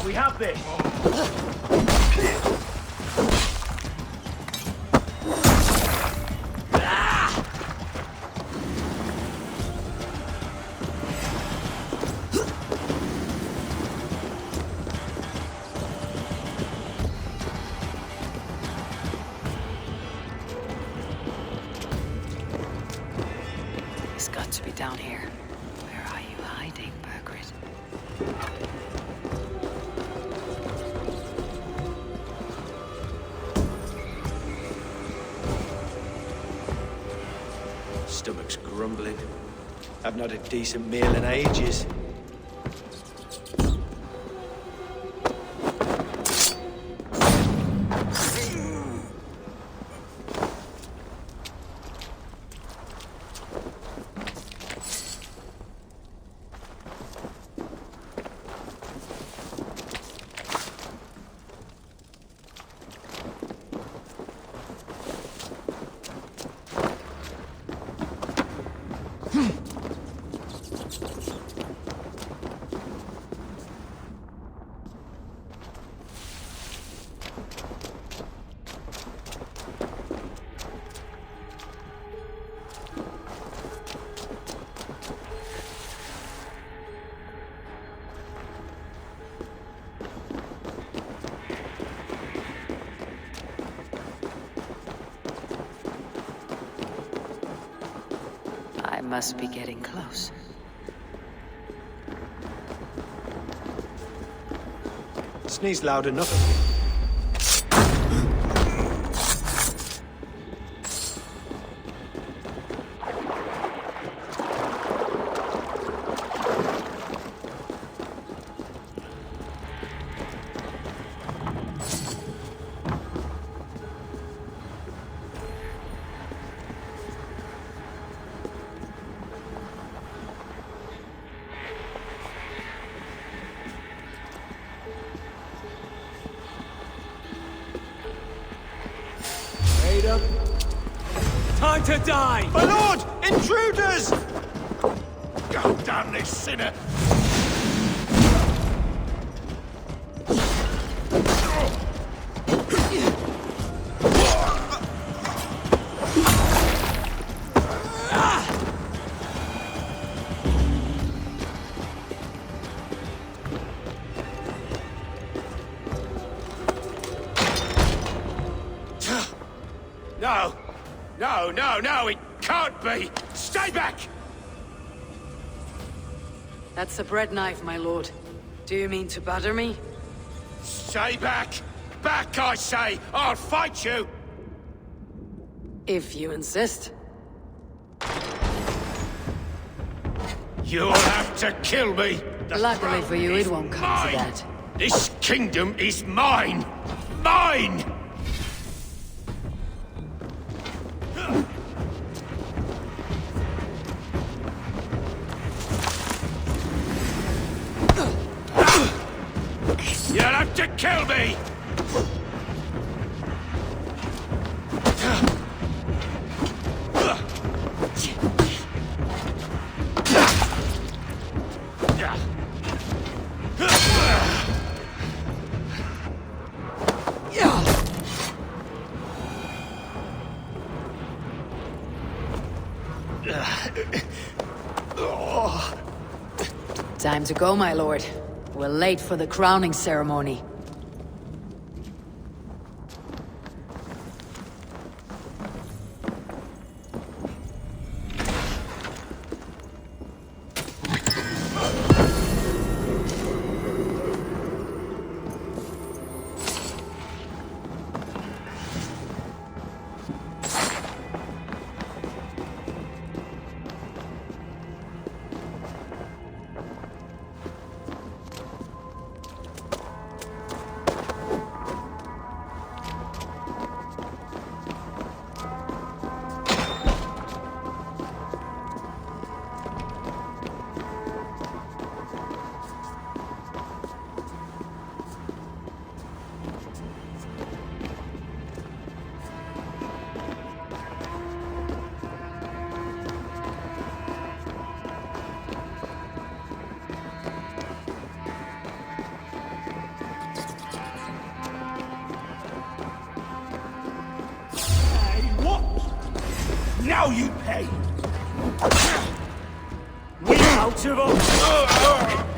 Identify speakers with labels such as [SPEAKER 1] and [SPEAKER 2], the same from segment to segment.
[SPEAKER 1] We have this!
[SPEAKER 2] It's got to be down here. Where are you hiding, Birgit?
[SPEAKER 3] Stomach's grumbling. I've not had a decent meal in ages.
[SPEAKER 2] I must be getting close.
[SPEAKER 3] Sneeze loud enough.
[SPEAKER 1] Time to die!
[SPEAKER 3] My lord! Intruders!
[SPEAKER 1] God damn this sinner! No! No, no, no, it can't be! Stay back!
[SPEAKER 2] That's a bread knife, my lord. Do you mean to batter me?
[SPEAKER 1] Stay back! Back, I say! I'll fight you!
[SPEAKER 2] If you insist.
[SPEAKER 1] You'll have to kill me! The
[SPEAKER 2] Luckily for you, it
[SPEAKER 1] throne
[SPEAKER 2] won't
[SPEAKER 1] is
[SPEAKER 2] come to
[SPEAKER 1] mine.
[SPEAKER 2] that.
[SPEAKER 1] This kingdom is mine! Mine! You'll have to kill me!
[SPEAKER 2] Time to go, my lord. We're late for the crowning ceremony.
[SPEAKER 1] Now you pay! We out of them!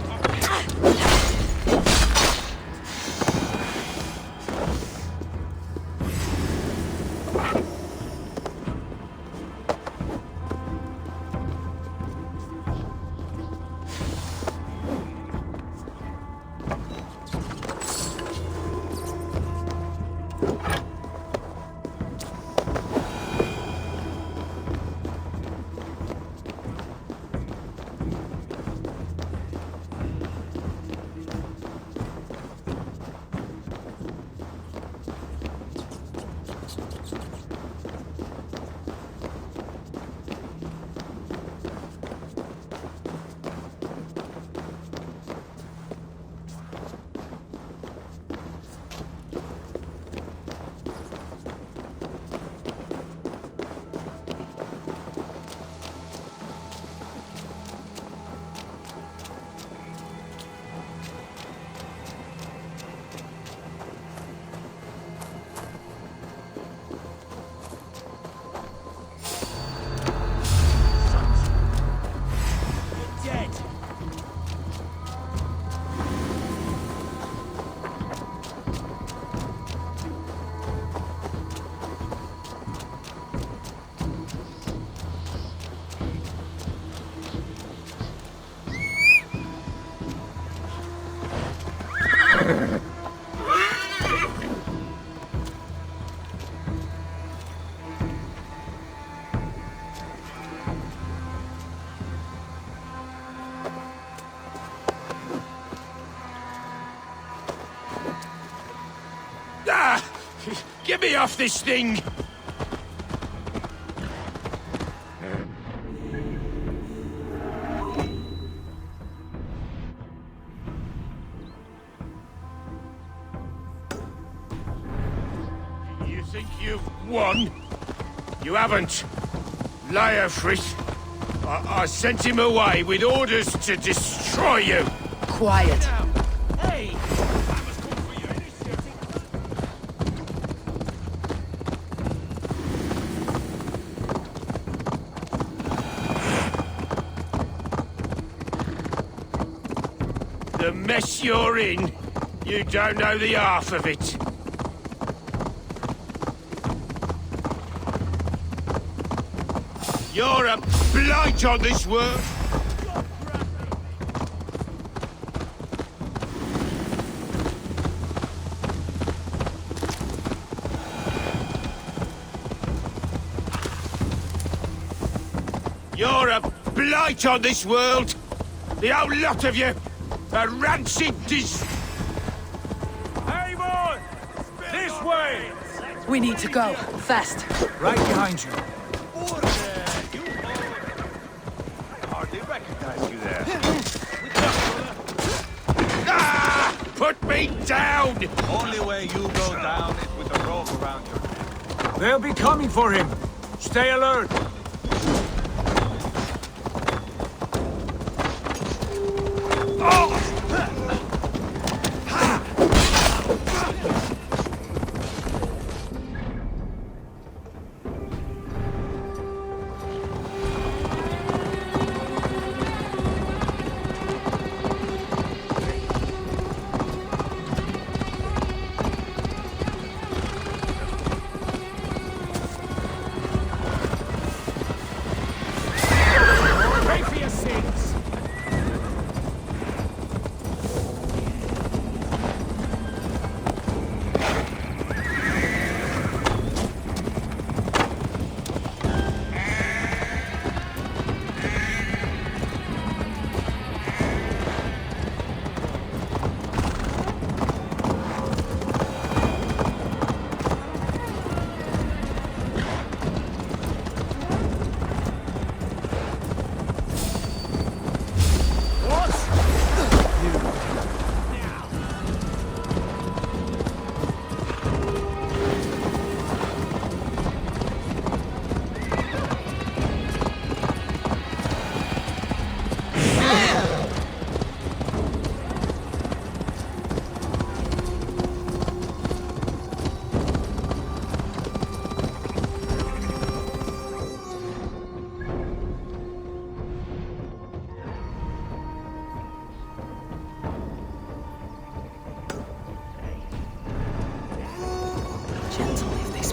[SPEAKER 1] Ah! Get me off this thing! You think you've won? You haven't. Liar, Fritz. I sent him away with orders to destroy you.
[SPEAKER 2] Quiet.
[SPEAKER 1] Hey! The mess you're in, you don't know the half of it. You're a blight on this world. You're a blight on this world. The whole lot of you. A rancid Hey, boy! This way!
[SPEAKER 2] We need to go. Fast.
[SPEAKER 4] Right behind you.
[SPEAKER 5] Hardly recognize you there.
[SPEAKER 1] Ah! Put me down!
[SPEAKER 5] Only way you go down is with a rope around your neck.
[SPEAKER 4] They'll be coming for him. Stay alert.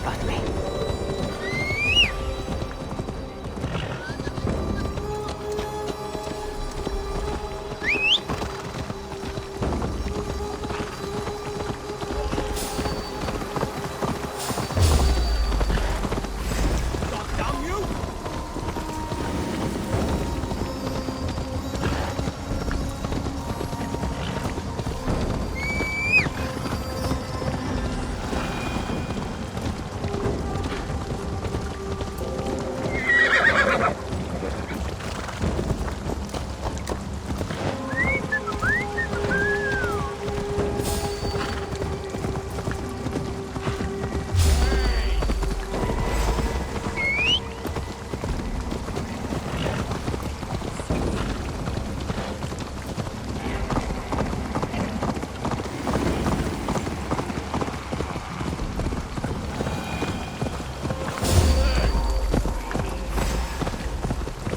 [SPEAKER 2] spot me.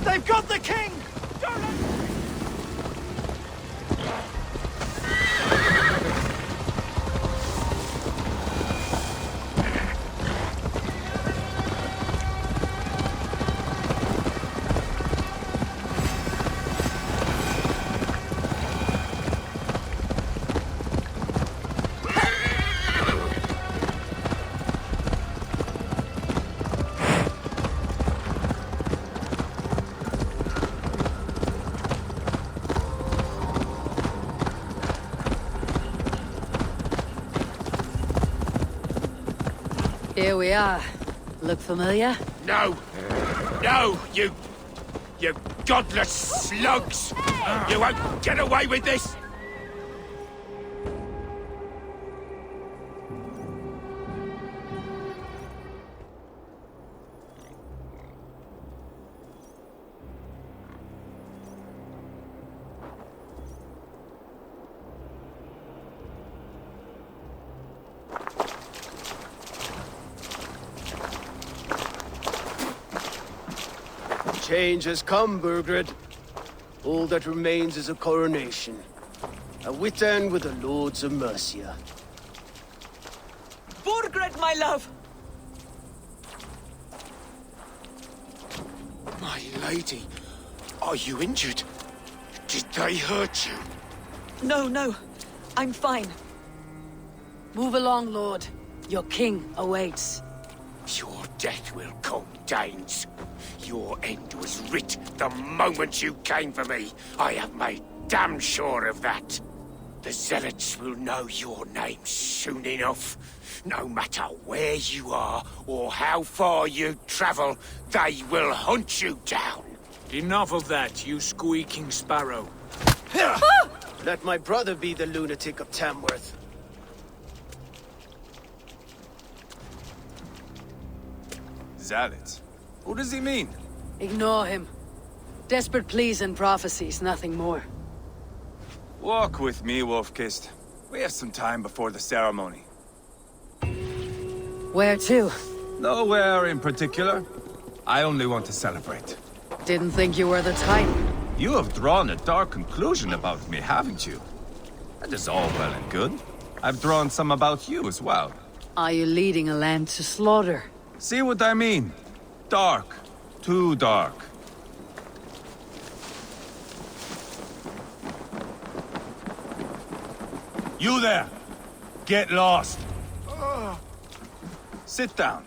[SPEAKER 3] They've got the king!
[SPEAKER 2] Here we are. Look familiar?
[SPEAKER 1] No! No, you godless slugs! You won't get away with this!
[SPEAKER 3] Change has come, Burgred. All that remains is a coronation. A Witan with the Lords of Mercia.
[SPEAKER 6] Burgred, my love!
[SPEAKER 1] My lady, are you injured? Did they hurt you?
[SPEAKER 6] No, no. I'm fine.
[SPEAKER 2] Move along, Lord. Your king awaits.
[SPEAKER 1] Your death will come, Danes. Your end was writ the moment you came for me. I have made damn sure of that. The Zealots will know your name soon enough. No matter where you are or how far you travel, they will hunt you down.
[SPEAKER 4] Enough of that, you squeaking sparrow.
[SPEAKER 3] Let my brother be the lunatic of Tamworth.
[SPEAKER 5] Zealots? Who does he mean?
[SPEAKER 2] Ignore him. Desperate pleas and prophecies, nothing more.
[SPEAKER 5] Walk with me, Wolf-Kissed. We have some time before the ceremony.
[SPEAKER 2] Where to?
[SPEAKER 5] Nowhere in particular. I only want to celebrate.
[SPEAKER 2] Didn't think you were the type.
[SPEAKER 5] You have drawn a dark conclusion about me, haven't you? That is all well and good. I've drawn some about you as well.
[SPEAKER 2] Are you leading a lamb to slaughter?
[SPEAKER 5] See what I mean? Dark. Too dark. You there! Get lost! Sit down.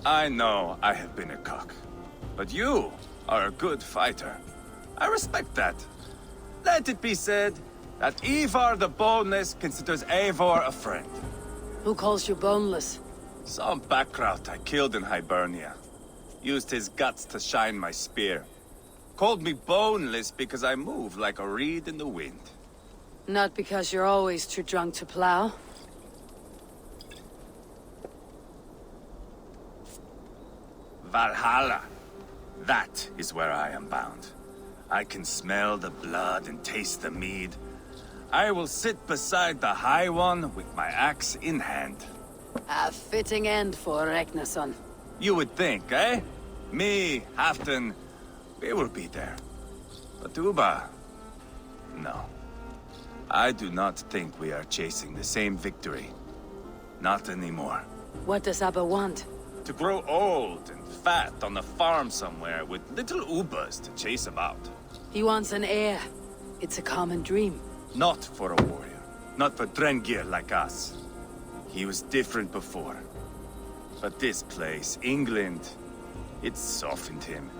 [SPEAKER 5] I know I have been a cock, but you are a good fighter. I respect that. Let it be said that Ivar the Boneless considers Eivor a friend.
[SPEAKER 2] Who calls you boneless?
[SPEAKER 5] Some backrout I killed in Hibernia. Used his guts to shine my spear. Called me boneless because I move like a reed in the wind.
[SPEAKER 2] Not because you're always too drunk to plow?
[SPEAKER 5] Valhalla. That is where I am bound. I can smell the blood and taste the mead. I will sit beside the High One with my axe in hand.
[SPEAKER 2] A fitting end for Ragnarsson.
[SPEAKER 5] You would think, eh? Me, Halfdan, we will be there. But Uba, No. I do not think we are chasing the same victory. Not anymore.
[SPEAKER 2] What does Abba want?
[SPEAKER 5] To grow old and fat on a farm somewhere with little ubas to chase about.
[SPEAKER 2] He wants an heir. It's a common dream.
[SPEAKER 5] Not for a warrior. Not for Drengir like us. He was different before. But this place, England, it softened him.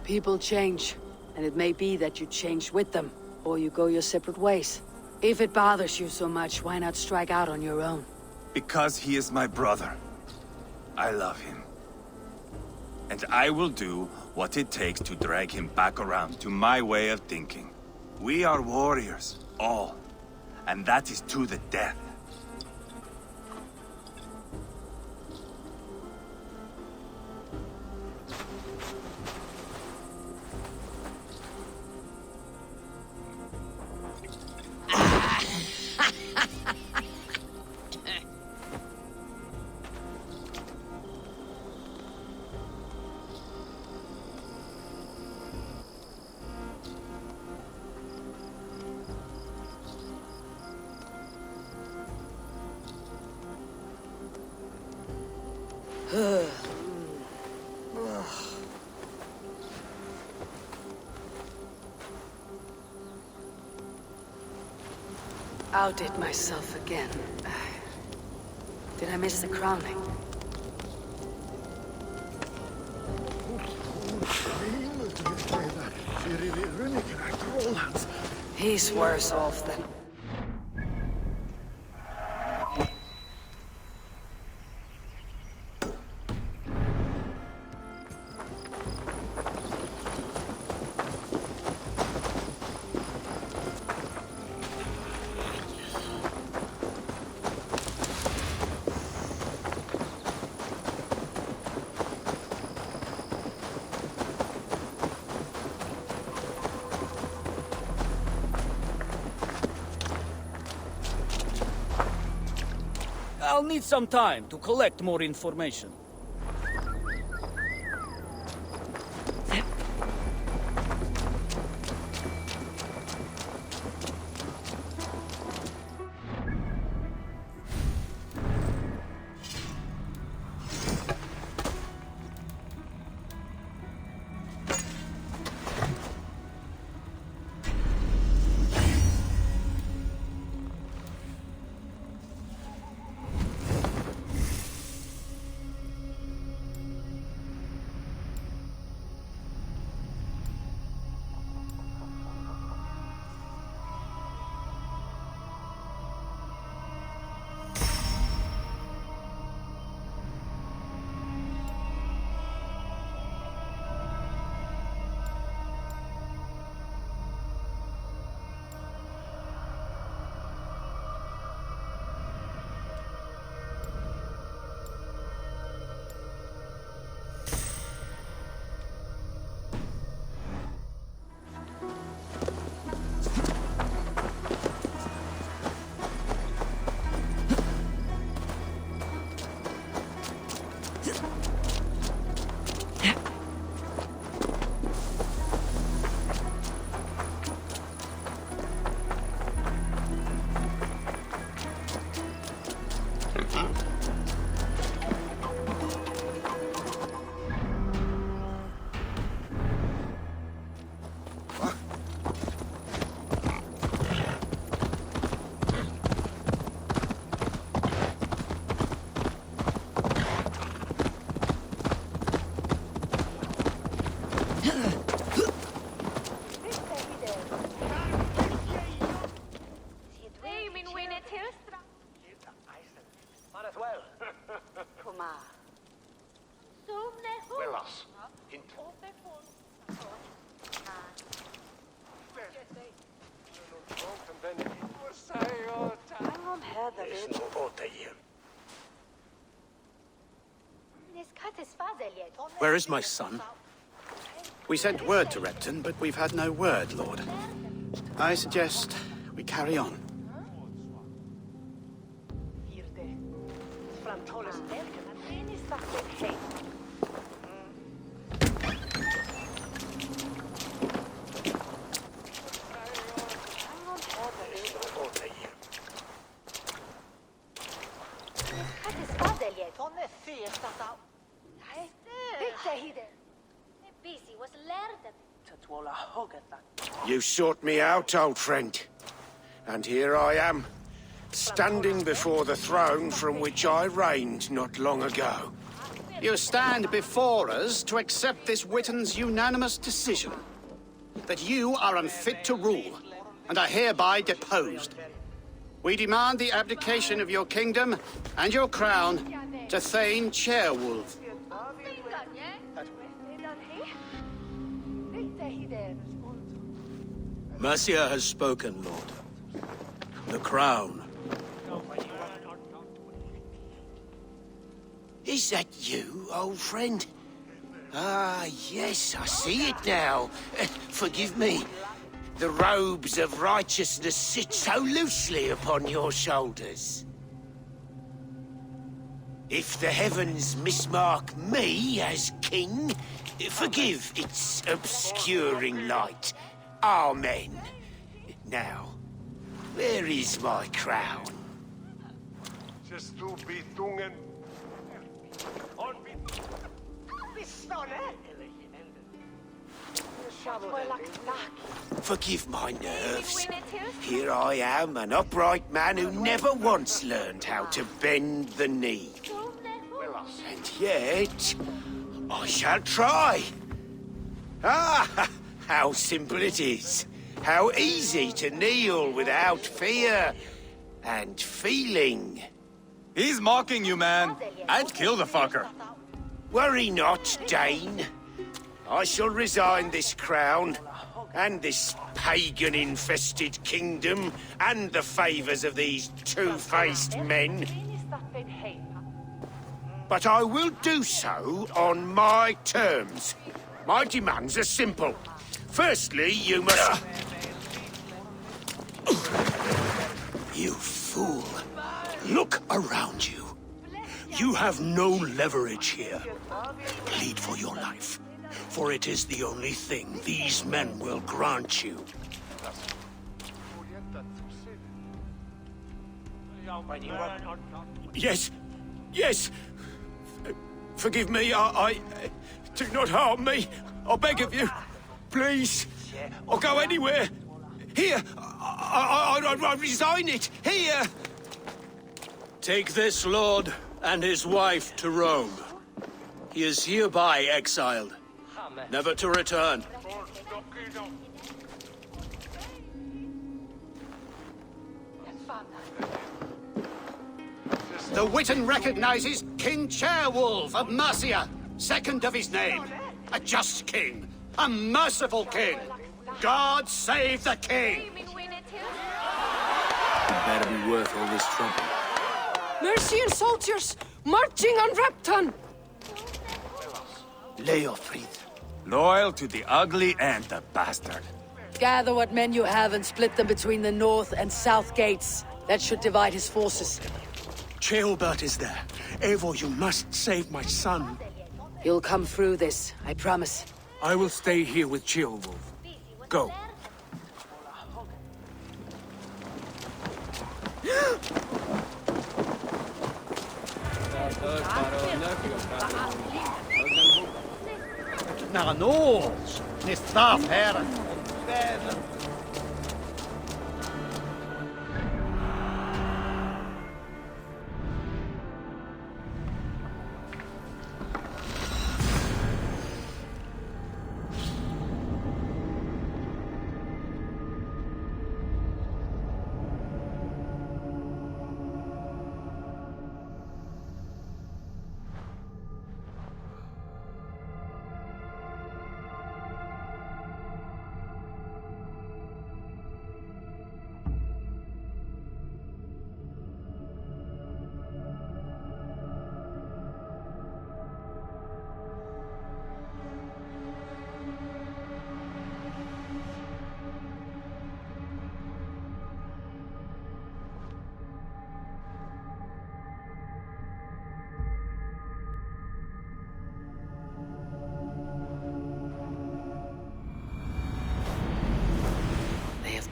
[SPEAKER 2] People change, and it may be that you change with them, or you go your separate ways. If it bothers you so much, why not strike out on your own?
[SPEAKER 5] Because he is my brother. I love him. And I will do what it takes to drag him back around to my way of thinking. We are warriors, all. And that is to the death.
[SPEAKER 2] Outdid myself again. Did I miss the crowning? He's worse off than...
[SPEAKER 7] I'll need some time to collect more information.
[SPEAKER 8] Where is my son? We sent word to Repton, but we've had no word, Lord. I suggest we carry on.
[SPEAKER 1] You sought me out, old friend. And here I am, standing before the throne from which I reigned not long ago.
[SPEAKER 8] You stand before us to accept this Witten's unanimous decision. That you are unfit to rule, and are hereby deposed. We demand the abdication of your kingdom and your crown to Thane Chairwolf.
[SPEAKER 7] Mercia has spoken, Lord. The crown.
[SPEAKER 1] Is that you, old friend? Ah, yes, I see it now. Forgive me. The robes of righteousness sit so loosely upon your shoulders. If the heavens mismark me as king, forgive its obscuring light. Amen. Now, where is my crown? Forgive my nerves. Here I am, an upright man who never once learned how to bend the knee. And yet, I shall try. Ah, how simple it is. How easy to kneel without fear and feeling.
[SPEAKER 5] He's mocking you, man. I'd kill the fucker.
[SPEAKER 1] Worry not, Dane. I shall resign this crown, and this pagan-infested kingdom, and the favors of these two-faced men. But I will do so on my terms. My demands are simple. Firstly, you must...
[SPEAKER 9] You fool. Look around you. You have no leverage here. Plead for your life, for it is the only thing these men will grant you.
[SPEAKER 1] Yes, yes. Forgive me, I do not harm me. I beg of you. Please. I'll go anywhere. Here. I resign it. Here.
[SPEAKER 7] Take this lord and his wife to Rome. He is hereby exiled, never to return.
[SPEAKER 8] The Witten recognizes King Chairwolf of Mercia, second of his name. A just king, a merciful king. God save the king!
[SPEAKER 7] Better be worth all this trouble.
[SPEAKER 2] Mercian soldiers marching on Repton!
[SPEAKER 1] Leofrid.
[SPEAKER 5] Loyal to the ugly and the bastard.
[SPEAKER 2] Gather what men you have and split them between the north and south gates. That should divide his forces.
[SPEAKER 9] Ceolbert is there. Eivor, you must save my son.
[SPEAKER 2] You'll come through this, I promise.
[SPEAKER 4] I will stay here with Ceolwulf. Go.
[SPEAKER 8] Naar Noors, ni straf herren.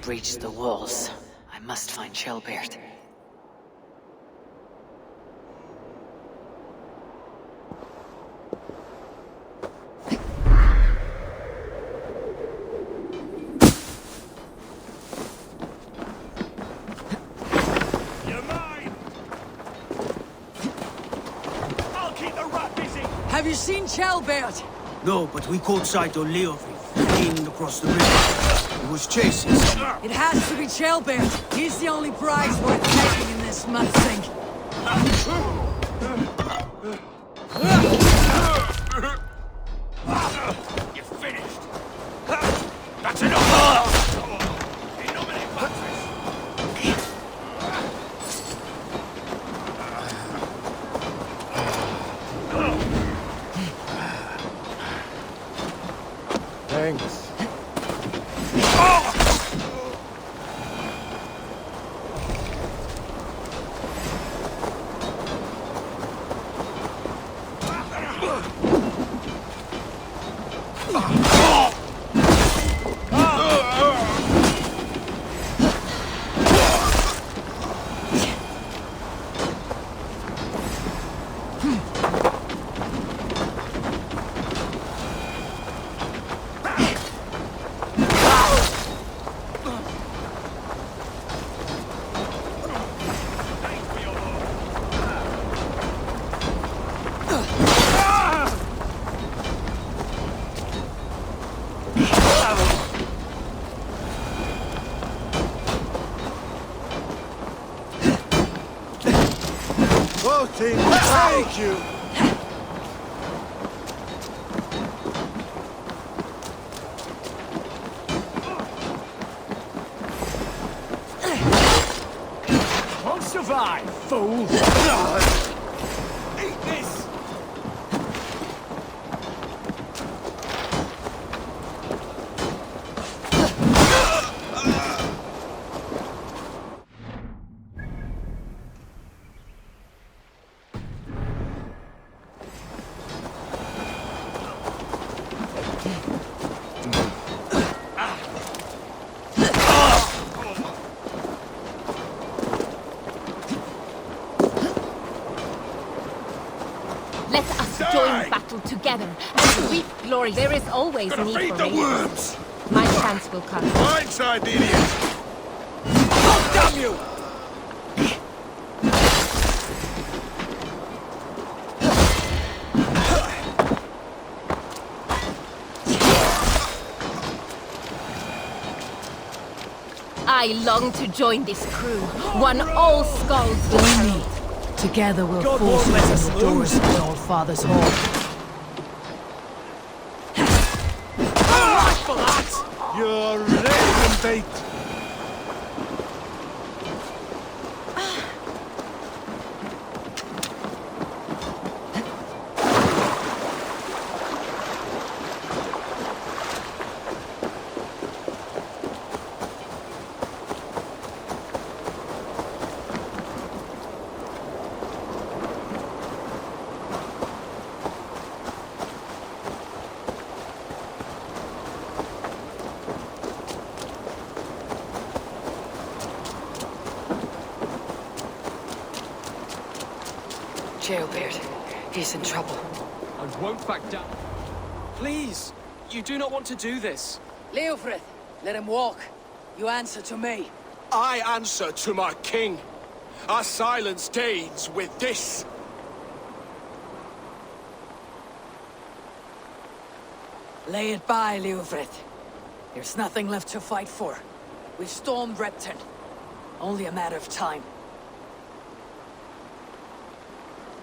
[SPEAKER 2] breach the walls. I must find Shelbeard.
[SPEAKER 9] You're mine! I'll keep the rat busy!
[SPEAKER 2] Have you seen Shelbeard?
[SPEAKER 3] No, but we caught sight of Leofrith fleeing across the river. He was chasing someone.
[SPEAKER 2] It has to be Shelbeard. He's the only prize worth taking in this mudsink.
[SPEAKER 1] You're finished. That's enough.
[SPEAKER 3] Thanks. Thank you!
[SPEAKER 9] Won't survive, fool! Eat this!
[SPEAKER 10] Let us join battle together and reap glory. There is always
[SPEAKER 1] Gonna
[SPEAKER 10] need
[SPEAKER 1] feed
[SPEAKER 10] for
[SPEAKER 1] the
[SPEAKER 10] me.
[SPEAKER 1] worms!
[SPEAKER 10] My chance will come.
[SPEAKER 1] Blindside the idiot!
[SPEAKER 9] Oh, damn you!
[SPEAKER 10] I long to join this crew, one all skulls will herald.
[SPEAKER 2] Together we'll
[SPEAKER 9] God
[SPEAKER 2] force
[SPEAKER 9] won't let
[SPEAKER 2] open
[SPEAKER 9] us
[SPEAKER 2] the doors
[SPEAKER 9] lose.
[SPEAKER 2] of the Old Father's Hall.
[SPEAKER 9] Alright for that!
[SPEAKER 3] You're raven bait!
[SPEAKER 2] Shelbeard, he's in trouble.
[SPEAKER 11] And won't back down.
[SPEAKER 6] Please, you do not want to do this.
[SPEAKER 2] Leofrith, let him walk. You answer to me.
[SPEAKER 9] I answer to my king. I silence Danes with this.
[SPEAKER 2] Lay it by, Leofrith. There's nothing left to fight for. We've stormed Repton. Only a matter of time.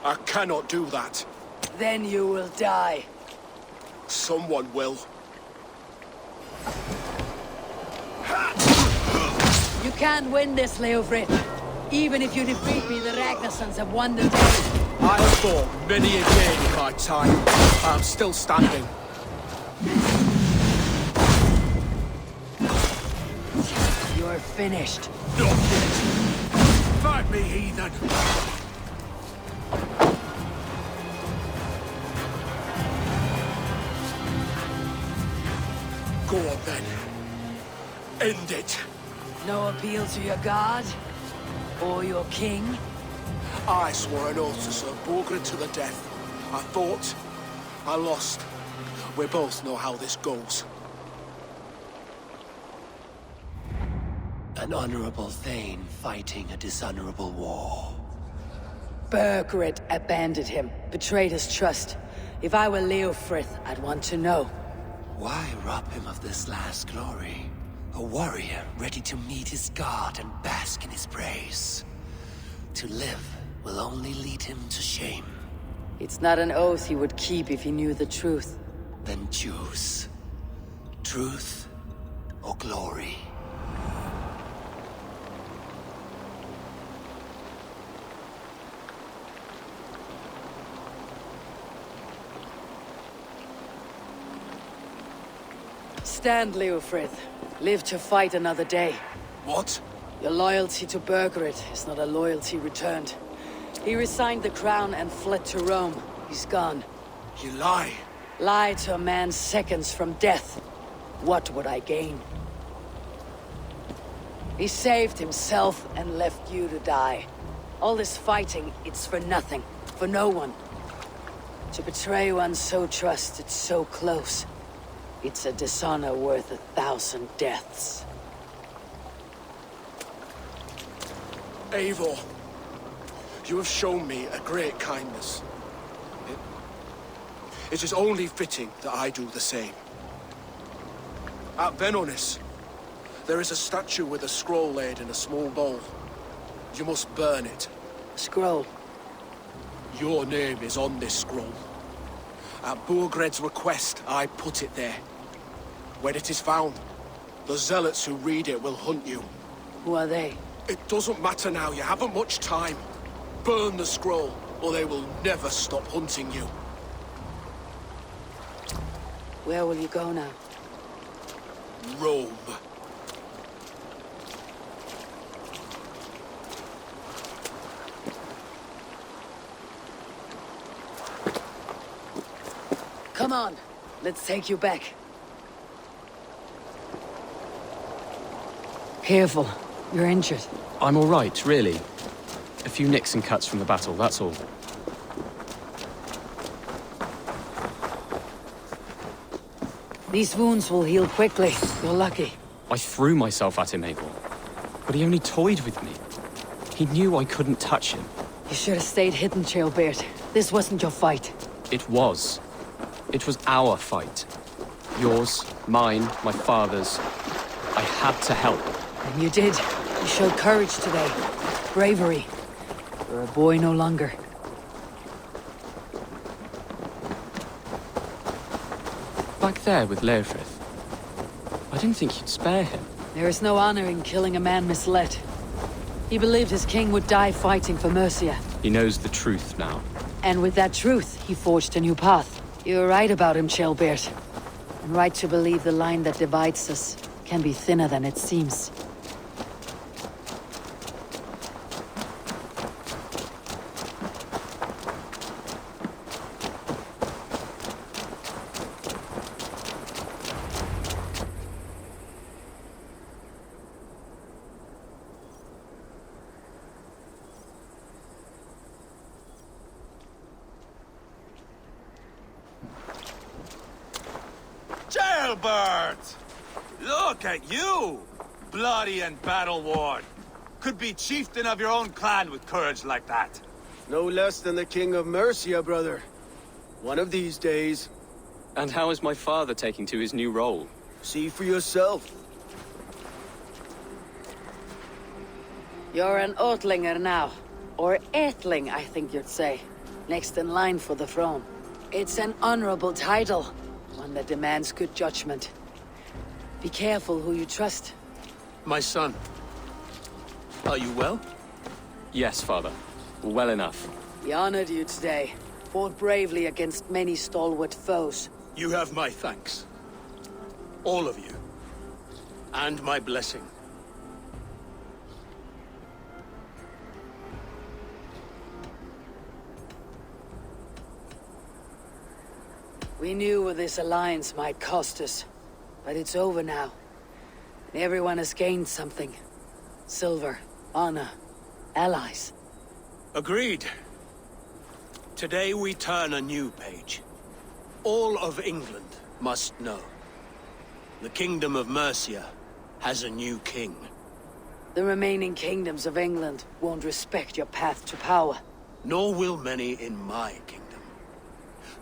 [SPEAKER 9] I cannot do that.
[SPEAKER 2] Then you will die.
[SPEAKER 9] Someone will.
[SPEAKER 2] You can't win this, Leofrith. Even if you defeat me, the Ragnarsons have won the day.
[SPEAKER 9] I have fought many a day in my time. I'm still standing.
[SPEAKER 2] You're finished.
[SPEAKER 9] Not yet. Fight me, heathen. Go on then. End it.
[SPEAKER 2] No appeal to your god? Or your king?
[SPEAKER 9] I swore an oath to serve Borgred to the death. I fought. I lost. We both know how this goes.
[SPEAKER 3] An honorable Thane fighting a dishonorable war.
[SPEAKER 2] Burgred abandoned him, betrayed his trust. If I were Leofrith, I'd want to know.
[SPEAKER 3] Why rob him of this last glory? A warrior ready to meet his god and bask in his praise. To live will only lead him to shame.
[SPEAKER 2] It's not an oath he would keep if he knew the truth.
[SPEAKER 3] Then choose. Truth or glory.
[SPEAKER 2] Stand, Leofrith. Live to fight another day.
[SPEAKER 9] What?
[SPEAKER 2] Your loyalty to Burgred is not a loyalty returned. He resigned the crown and fled to Rome. He's gone.
[SPEAKER 9] You lie.
[SPEAKER 2] Lie to a man seconds from death. What would I gain? He saved himself and left you to die. All this fighting, it's for nothing. For no one. To betray one so trusted, so close. It's a dishonor worth 1,000 deaths.
[SPEAKER 9] Eivor, you have shown me a great kindness. It is only fitting that I do the same. At Venonis, there is a statue with a scroll laid in a small bowl. You must burn it.
[SPEAKER 2] Scroll?
[SPEAKER 9] Your name is on this scroll. At Borgred's request, I put it there. When it is found, the zealots who read it will hunt you.
[SPEAKER 2] Who are they?
[SPEAKER 9] It doesn't matter now, you haven't much time. Burn the scroll, or they will never stop hunting you.
[SPEAKER 2] Where will you go now?
[SPEAKER 9] Rome.
[SPEAKER 2] Come on, let's take you back. Careful, you're injured.
[SPEAKER 6] I'm all right, really. A few nicks and cuts from the battle, that's all.
[SPEAKER 2] These wounds will heal quickly. You're lucky.
[SPEAKER 6] I threw myself at him, Abel. But he only toyed with me. He knew I couldn't touch him.
[SPEAKER 2] You should have stayed hidden, Trailbeard. This wasn't your fight.
[SPEAKER 6] It was. It was our fight. Yours, mine, my father's. I had to help.
[SPEAKER 2] And you did. You showed courage today. Bravery. You're a boy no longer.
[SPEAKER 6] Back there with Leofrith. I didn't think you'd spare him.
[SPEAKER 2] There is no honor in killing a man misled. He believed his king would die fighting for Mercia.
[SPEAKER 6] He knows the truth now.
[SPEAKER 2] And with that truth, he forged a new path. You're right about him, Trailbeard. And right to believe the line that divides us can be thinner than it seems.
[SPEAKER 5] Jailbird! Look at you! Bloody and battle-worn. Could be chieftain of your own clan with courage like that.
[SPEAKER 3] No less than the King of Mercia, brother. One of these days.
[SPEAKER 6] And how is my father taking to his new role?
[SPEAKER 3] See for yourself.
[SPEAKER 2] You're an Oatlinger now. Or Aethling, I think you'd say. Next in line for the throne. It's an honorable title. One that demands good judgment. Be careful who you trust.
[SPEAKER 7] My son. Are you well?
[SPEAKER 6] Yes, father. Well enough.
[SPEAKER 2] He honored you today. Fought bravely against many stalwart foes.
[SPEAKER 7] You have my thanks. All of you. And my blessing.
[SPEAKER 2] We knew what this alliance might cost us. But it's over now. And everyone has gained something. Silver, honor, allies.
[SPEAKER 7] Agreed. Today we turn a new page. All of England must know. The Kingdom of Mercia has a new king.
[SPEAKER 2] The remaining kingdoms of England won't respect your path to power.
[SPEAKER 7] Nor will many in my kingdom.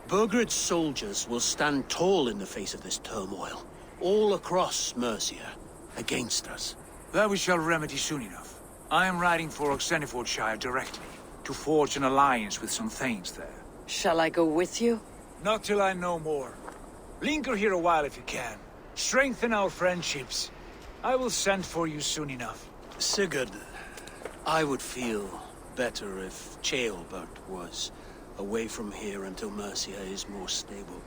[SPEAKER 7] Burgred's soldiers will stand tall in the face of this turmoil, all across Mercia, against us.
[SPEAKER 4] That we shall remedy soon enough. I am riding for Oxenfordshire directly, to forge an alliance with some thanes there.
[SPEAKER 2] Shall I go with you?
[SPEAKER 4] Not till I know more. Linger here a while if you can. Strengthen our friendships. I will send for you soon enough.
[SPEAKER 7] Sigurd, I would feel better if Ceolbert was away from here until Mercia is more stable.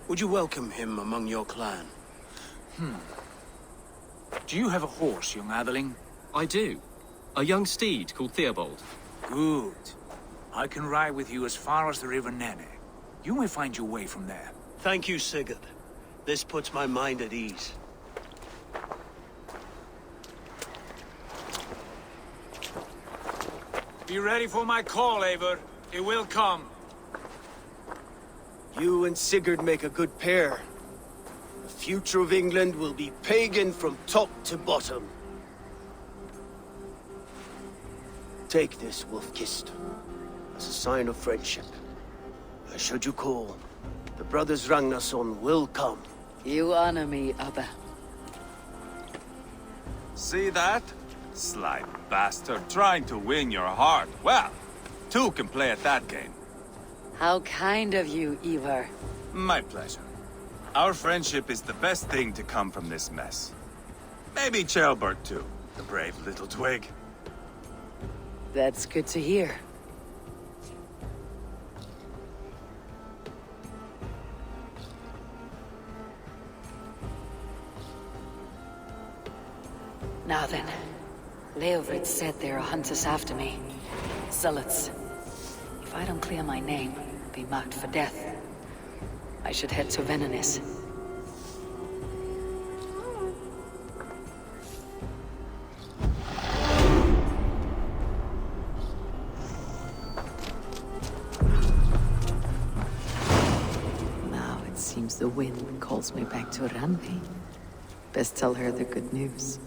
[SPEAKER 7] Would you welcome him among your clan?
[SPEAKER 4] Do you have a horse, young atheling?
[SPEAKER 6] I do. A young steed called Theobald.
[SPEAKER 4] Good. I can ride with you as far as the River Nene. You may find your way from there.
[SPEAKER 7] Thank you, Sigurd. This puts my mind at ease.
[SPEAKER 4] Be ready for my call, Eivor. It will come.
[SPEAKER 12] You and Sigurd make a good pair. The future of England will be pagan from top to bottom. Take this, Wolf-Kissed, as a sign of friendship. Should you call, the brothers Ragnarsson will come.
[SPEAKER 2] You honor me, Abba.
[SPEAKER 5] See that? Sly bastard trying to win your heart. Well, two can play at that game.
[SPEAKER 2] How kind of you, Ivar.
[SPEAKER 5] My pleasure. Our friendship is the best thing to come from this mess. Maybe Ceolbert too, the brave little twig.
[SPEAKER 2] That's good to hear. Now then, Leofrid said there are hunters after me. Zealots. If I don't clear my name, I'll be marked for death. I should head to Venenis. Now it seems the wind calls me back to Randi. Best tell her the good news.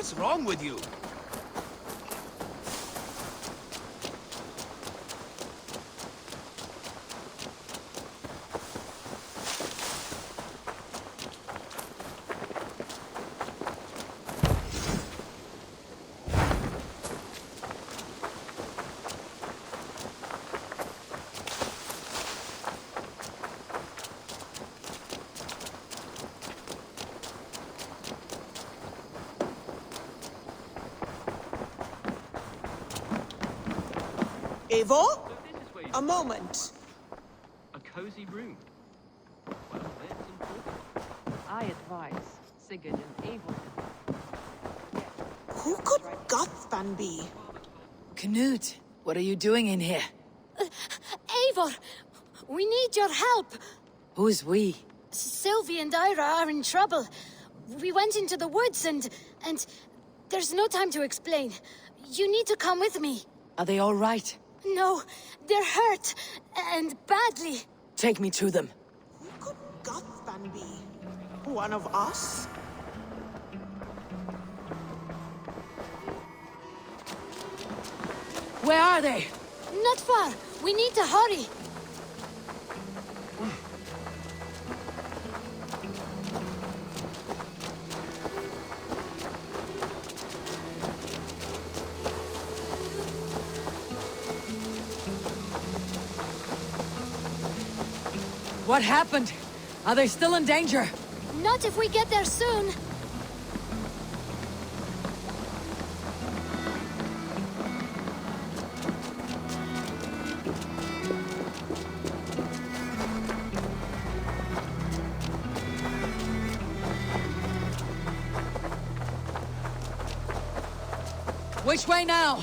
[SPEAKER 4] What's wrong with you?
[SPEAKER 13] Eivor? A moment.
[SPEAKER 6] A cozy room. Well lit and cool.
[SPEAKER 2] I advise Sigurd and Eivor.
[SPEAKER 13] Who could Gothban be?
[SPEAKER 2] Knut, what are you doing in here?
[SPEAKER 14] Eivor, we need your help.
[SPEAKER 2] Who's we?
[SPEAKER 14] Sylvie and Ira are in trouble. We went into the woods and there's no time to explain. You need to come with me.
[SPEAKER 2] Are they all right?
[SPEAKER 14] No, they're hurt, and badly.
[SPEAKER 2] Take me to them.
[SPEAKER 13] Who could Gothban be? One of us?
[SPEAKER 2] Where are they?
[SPEAKER 14] Not far. We need to hurry.
[SPEAKER 2] What happened? Are they still in danger?
[SPEAKER 14] Not if we get there soon.
[SPEAKER 2] Which way now?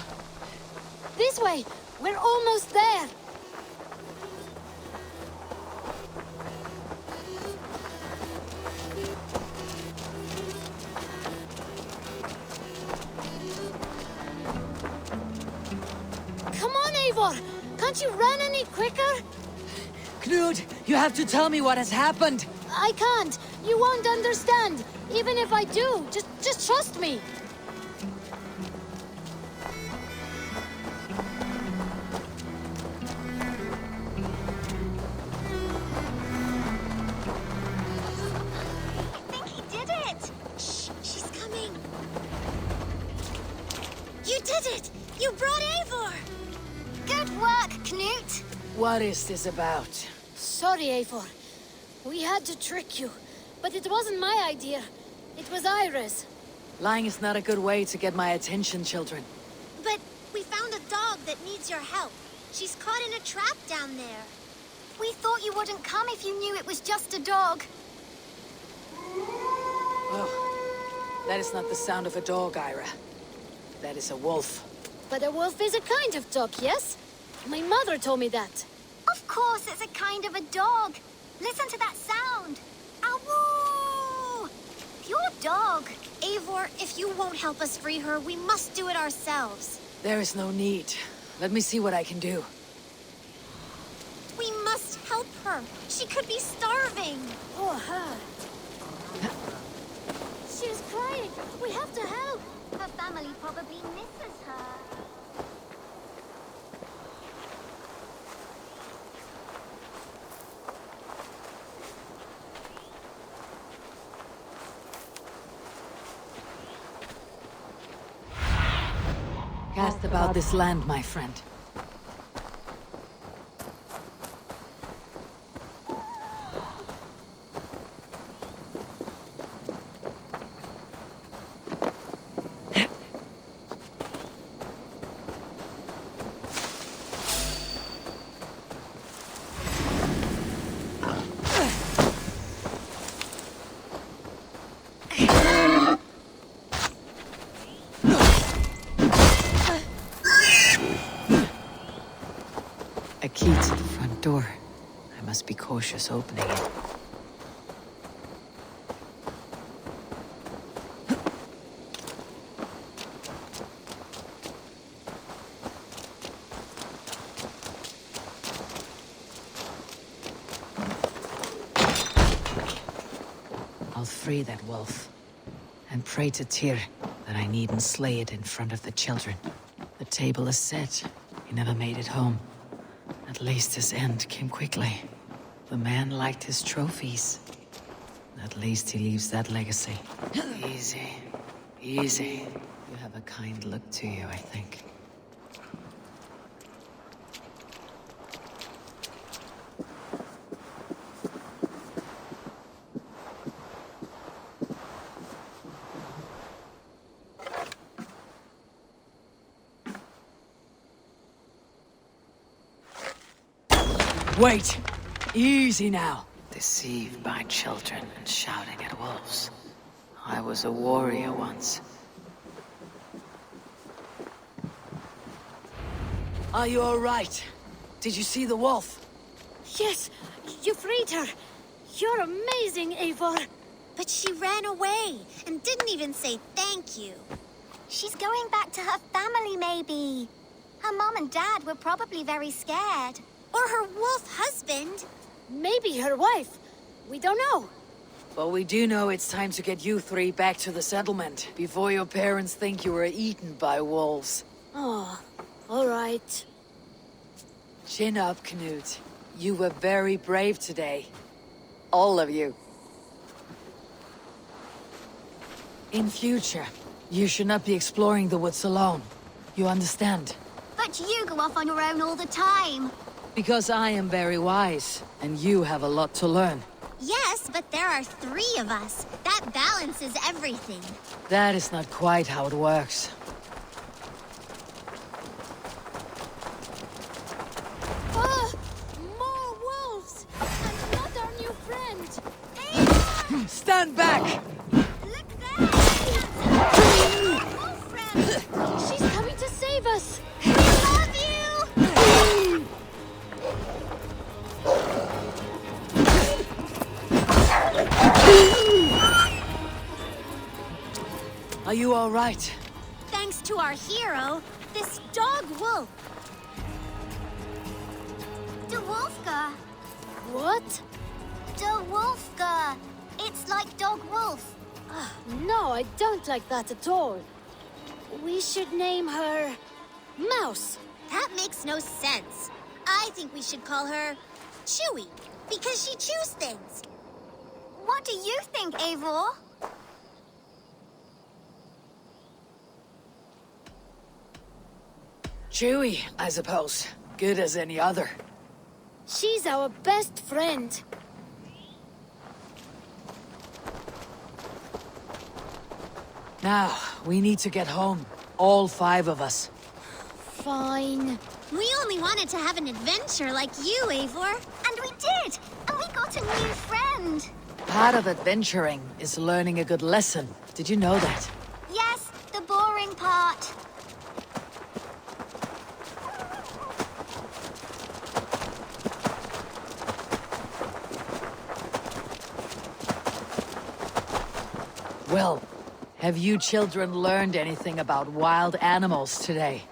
[SPEAKER 14] This way. We're almost there. Come on, Eivor! Can't you run any quicker?
[SPEAKER 2] Knut, you have to tell me what has happened.
[SPEAKER 14] I can't. You won't understand. Even if I do, just trust me.
[SPEAKER 15] I think he did it! Shh, she's coming. You did it! You brought Eivor! Good work, Knut!
[SPEAKER 2] What is this about?
[SPEAKER 14] Sorry, Eivor. We had to trick you. But it wasn't my idea. It was Ira's.
[SPEAKER 2] Lying is not a good way to get my attention, children.
[SPEAKER 15] But we found a dog that needs your help. She's caught in a trap down there. We thought you wouldn't come if you knew it was just a dog.
[SPEAKER 2] Oh, that is not the sound of a dog, Ira. That is a wolf.
[SPEAKER 14] But a wolf is a kind of dog, yes? My mother told me that.
[SPEAKER 15] Of course it's a kind of a dog. Listen to that sound. Awoo! Pure dog. Eivor, if you won't help us free her, we must do it ourselves.
[SPEAKER 2] There is no need. Let me see what I can do.
[SPEAKER 15] We must help her. She could be starving.
[SPEAKER 14] Oh, her. She's crying. We have to help.
[SPEAKER 15] Her family probably misses her.
[SPEAKER 2] Cast about this land, my friend. A key to the front door. I must be cautious opening it. I'll free that wolf. And pray to Tyr that I needn't slay it in front of the children. The table is set. He never made it home. At least his end came quickly. The man liked his trophies. At least he leaves that legacy. Easy. Easy. You have a kind look to you, I think. Wait! Easy now. Deceived by children and shouting at wolves. I was a warrior once. Are you alright? Did you see the wolf?
[SPEAKER 14] Yes, you freed her. You're amazing, Eivor.
[SPEAKER 15] But she ran away and didn't even say thank you. She's going back to her family, maybe. Her mom and dad were probably very scared. Or her wolf husband.
[SPEAKER 14] Maybe her wife. We don't know.
[SPEAKER 2] But we do know it's time to get you three back to the settlement, before your parents think you were eaten by wolves.
[SPEAKER 14] Oh, all right.
[SPEAKER 2] Chin up, Knut. You were very brave today. All of you. In future, you should not be exploring the woods alone. You understand?
[SPEAKER 15] But you go off on your own all the time.
[SPEAKER 2] Because I am very wise, and you have a lot to learn.
[SPEAKER 15] Yes, but there are 3 of us. That balances everything.
[SPEAKER 2] That is not quite how it works.
[SPEAKER 14] Oh, more wolves! And not our new friend!
[SPEAKER 2] Stand back!
[SPEAKER 15] Look there! That's our wolf friend!
[SPEAKER 14] She's coming to save us!
[SPEAKER 15] We love you!
[SPEAKER 2] Are you all right?
[SPEAKER 15] Thanks to our hero, this dog wolf. De Wolfga.
[SPEAKER 14] What?
[SPEAKER 15] De Wolfga. It's like dog wolf.
[SPEAKER 14] No, I don't like that at all. We should name her... Mouse.
[SPEAKER 15] That makes no sense. I think we should call her Chewy, because she chews things. What do you think, Eivor?
[SPEAKER 2] Chewy, I suppose. Good as any other.
[SPEAKER 14] She's our best friend.
[SPEAKER 2] Now, we need to get home. All 5 of us.
[SPEAKER 14] Fine.
[SPEAKER 15] We only wanted to have an adventure like you, Eivor. And we did! And we got a new friend!
[SPEAKER 2] Part of adventuring is learning a good lesson. Did you know that?
[SPEAKER 15] Yes, the boring part.
[SPEAKER 2] Well, have you children learned anything about wild animals today?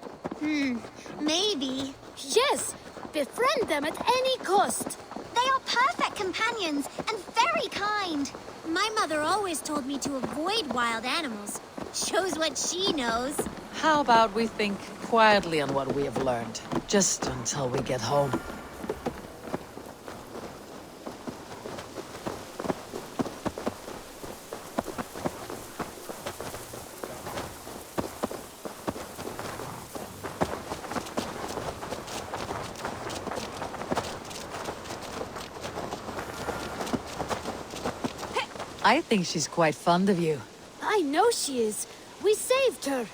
[SPEAKER 15] Maybe.
[SPEAKER 14] Yes! Befriend them at any cost!
[SPEAKER 15] They are perfect companions and very kind. My mother always told me to avoid wild animals. Shows what she knows.
[SPEAKER 2] How about we think quietly on what we have learned, just until we get home? I think she's quite fond of you.
[SPEAKER 14] I know she is. We saved her.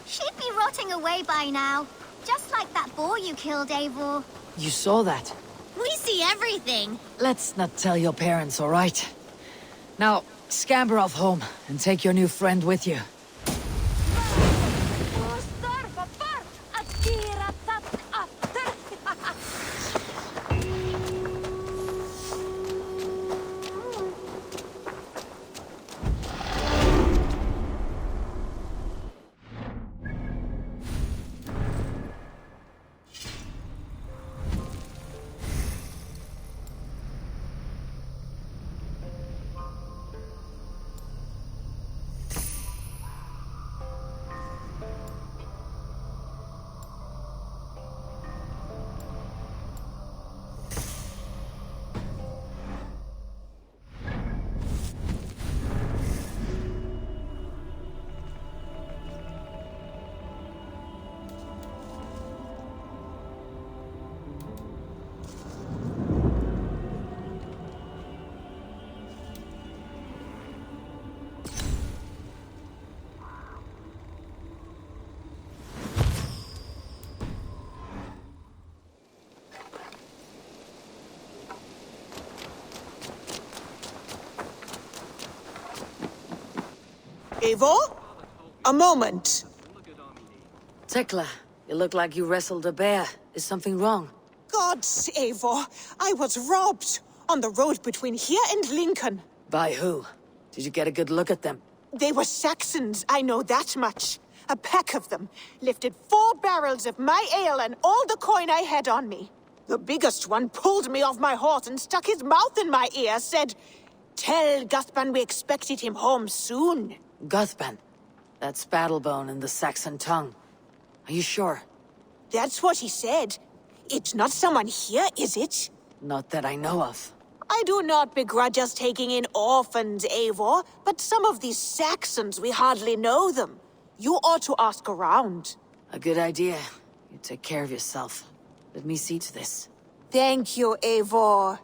[SPEAKER 15] She'd be rotting away by now. Just like that boar you killed, Eivor.
[SPEAKER 2] You saw that?
[SPEAKER 15] We see everything.
[SPEAKER 2] Let's not tell your parents, all right? Now, scamper off home and take your new friend with you.
[SPEAKER 13] Eivor? A moment.
[SPEAKER 2] Tekla, you look like you wrestled a bear. Is something wrong?
[SPEAKER 13] Gods, Eivor, I was robbed on the road between here and Lincoln.
[SPEAKER 2] By who? Did you get a good look at them?
[SPEAKER 13] They were Saxons, I know that much. A pack of them lifted 4 barrels of my ale and all the coin I had on me. The biggest one pulled me off my horse and stuck his mouth in my ear, said, "Tell Guthban we expected him home soon."
[SPEAKER 2] Guthban? That's Battlebone in the Saxon tongue. Are you sure?
[SPEAKER 13] That's what he said. It's not someone here, is it?
[SPEAKER 2] Not that I know of.
[SPEAKER 13] I do not begrudge us taking in orphans, Eivor, but some of these Saxons, we hardly know them. You ought to ask around.
[SPEAKER 2] A good idea. You take care of yourself. Let me see to this.
[SPEAKER 13] Thank you, Eivor.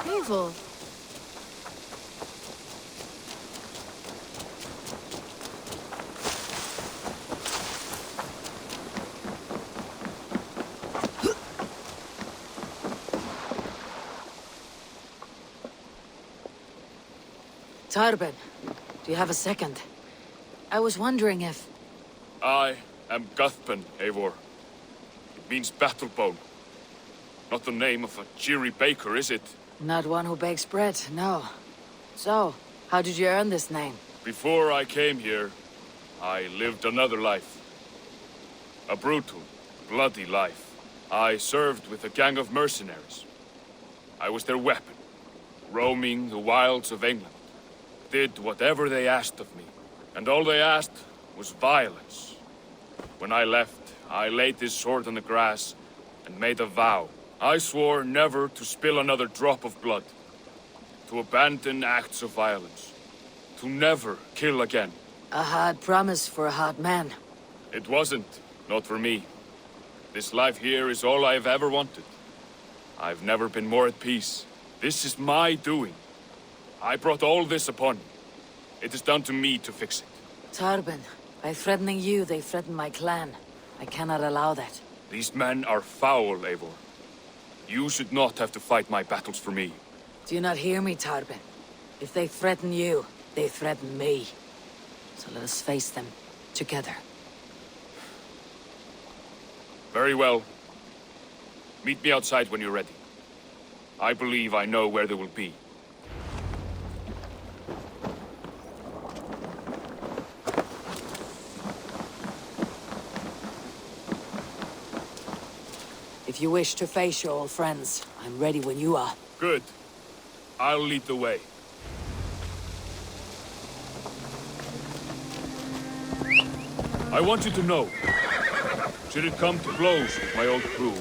[SPEAKER 10] Eivor.
[SPEAKER 2] Tarben, do you have a second? I was wondering if...
[SPEAKER 11] I am Guthban, Eivor. It means Battlebone. Not the name of a cheery baker, is it?
[SPEAKER 2] Not one who bakes bread, no. So, how did you earn this name?
[SPEAKER 11] Before I came here, I lived another life. A brutal, bloody life. I served with a gang of mercenaries. I was their weapon, roaming the wilds of England. Did whatever they asked of me, and all they asked was violence. When I left, I laid this sword on the grass and made a vow. I swore never to spill another drop of blood, to abandon acts of violence, to never kill again.
[SPEAKER 2] A hard promise for a hard man.
[SPEAKER 11] It wasn't, not for me. This life here is all I've ever wanted. I've never been more at peace. This is my doing. I brought all this upon you. It is down to me to fix it.
[SPEAKER 2] Tarben, by threatening you, they threaten my clan. I cannot allow that.
[SPEAKER 11] These men are foul, Eivor. You should not have to fight my battles for me.
[SPEAKER 2] Do you not hear me, Tarben? If they threaten you, they threaten me. So let us face them together.
[SPEAKER 11] Very well. Meet me outside when you're ready. I believe I know where they will be.
[SPEAKER 2] If you wish to face your old friends, I'm ready when you are.
[SPEAKER 11] Good. I'll lead the way. I want you to know, should it come to blows with my old crew,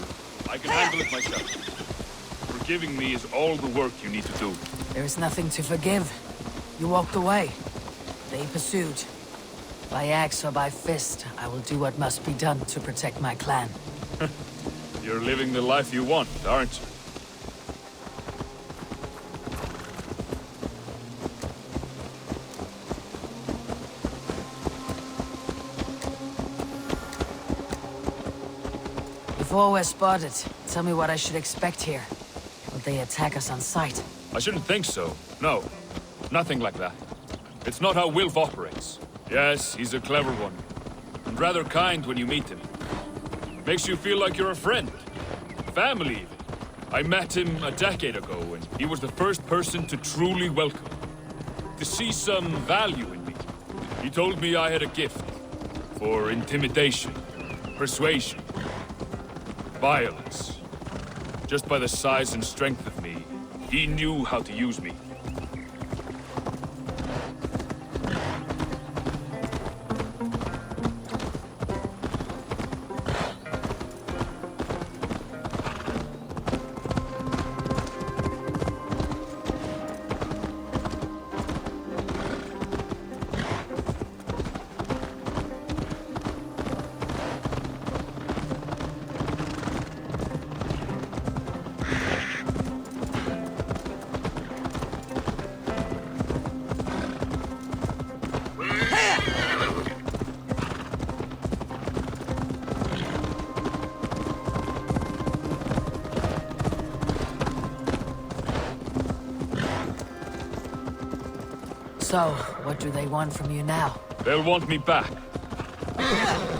[SPEAKER 11] I can handle it myself. Forgiving me is all the work you need to do.
[SPEAKER 2] There is nothing to forgive. You walked away. They pursued. By axe or by fist, I will do what must be done to protect my clan.
[SPEAKER 11] You're living the life you want, aren't you?
[SPEAKER 2] Before we're spotted, tell me what I should expect here. Will they attack us on sight?
[SPEAKER 11] I shouldn't think so. No. Nothing like that. It's not how Wilf operates. Yes, he's a clever one. And rather kind when you meet him. Makes you feel like you're a friend. Family, even. I met him a decade ago, and he was the first person to truly welcome me. To see some value in me. He told me I had a gift. For intimidation. Persuasion. Violence. Just by the size and strength of me, he knew how to use me.
[SPEAKER 2] So, what do they want from you now?
[SPEAKER 11] They'll want me back.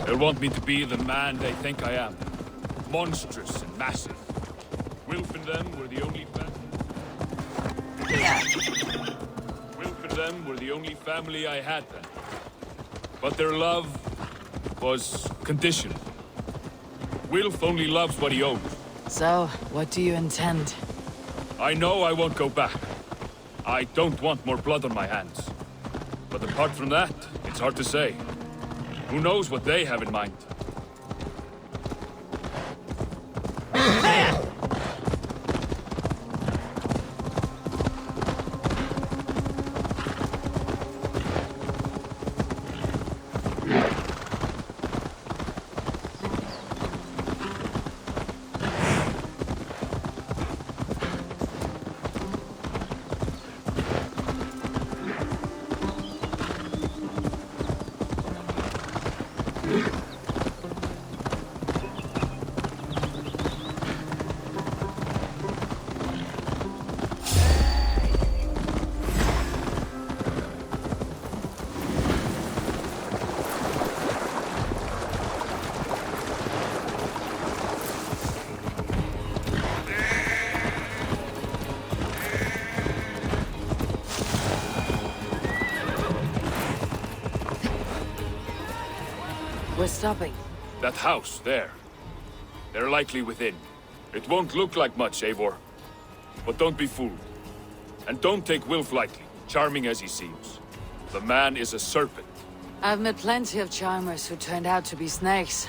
[SPEAKER 11] They'll want me to be the man they think I am. Monstrous and massive. Wilf and them were the only family I had then. But their love was conditional. Wilf only loves what he owns.
[SPEAKER 2] So, what do you intend?
[SPEAKER 11] I know I won't go back. I don't want more blood on my hands. But apart from that, it's hard to say. Who knows what they have in mind?
[SPEAKER 2] We're stopping.
[SPEAKER 11] That house, there. They're likely within. It won't look like much, Eivor. But don't be fooled. And don't take Wilf lightly, charming as he seems. The man is a serpent.
[SPEAKER 2] I've met plenty of charmers who turned out to be snakes.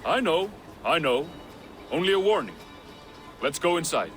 [SPEAKER 11] I know. Only a warning. Let's go inside.